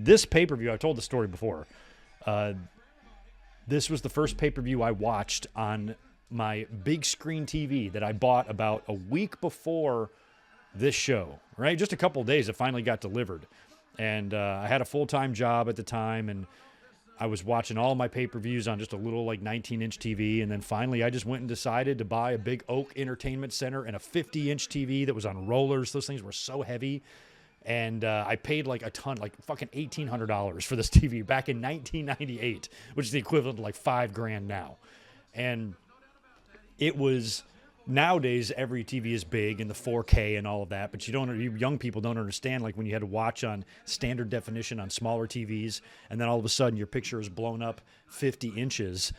this pay-per-view, I've told the story before. This was the first pay-per-view I watched on my big screen TV that I bought about a week before this show, right? Just a couple of days, it finally got delivered. And I had a full-time job at the time, and I was watching all my pay-per-views on just a little, 19-inch TV. And then finally, I just went and decided to buy a big Oak Entertainment Center and a 50-inch TV that was on rollers. Those things were so heavy. And I paid a ton, fucking $1,800 for this TV back in 1998, which is the equivalent to $5,000 now. And it was, nowadays every TV is big and the 4K and all of that, but you young people don't understand, when you had to watch on standard definition on smaller TVs, and then all of a sudden your picture is blown up 50 inches.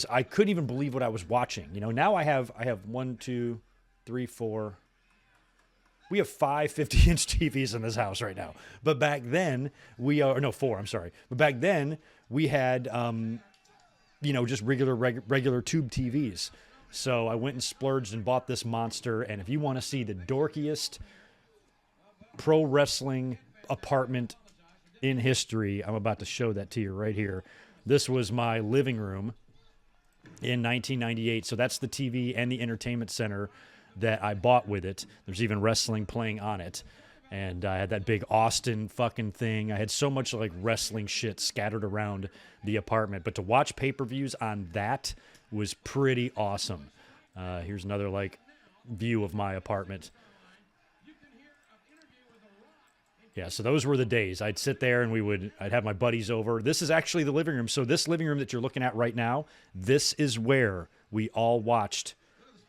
I couldn't even believe what I was watching. Now I have 1, 2, 3, 4. We have 5 50-inch TVs in this house right now. But back then, 4, I'm sorry. But back then, we had, just regular tube TVs. So I went and splurged and bought this monster. And if you want to see the dorkiest pro wrestling apartment in history, I'm about to show that to you right here. This was my living room in 1998. So that's the TV and the entertainment center that I bought with it. There's even wrestling playing on it. And I had that big Austin fucking thing. I had so much wrestling shit scattered around the apartment. But to watch pay-per-views on that was pretty awesome. Here's another view of my apartment. Yeah, so those were the days. I'd sit there and I'd have my buddies over. This is actually the living room. So this living room that you're looking at right now, this is where we all watched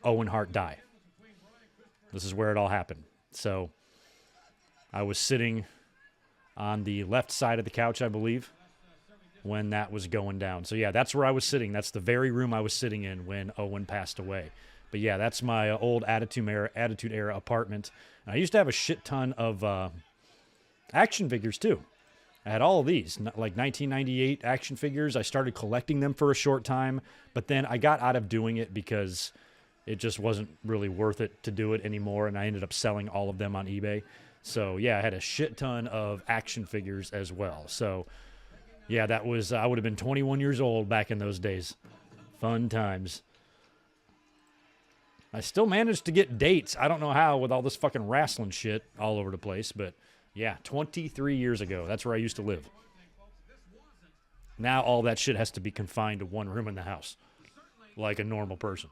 Owen Hart die. This is where it all happened. So I was sitting on the left side of the couch, I believe, when that was going down. So, yeah, that's where I was sitting. That's the very room I was sitting in when Owen passed away. But, yeah, that's my old Attitude Era apartment. And I used to have a shit ton of action figures, too. I had all of these, 1998 action figures. I started collecting them for a short time, but then I got out of doing it because it just wasn't really worth it to do it anymore, and I ended up selling all of them on eBay. So, yeah, I had a shit ton of action figures as well. So, yeah, I would have been 21 years old back in those days. Fun times. I still managed to get dates. I don't know how with all this fucking wrestling shit all over the place, but yeah, 23 years ago. That's where I used to live. Now all that shit has to be confined to one room in the house, like a normal person.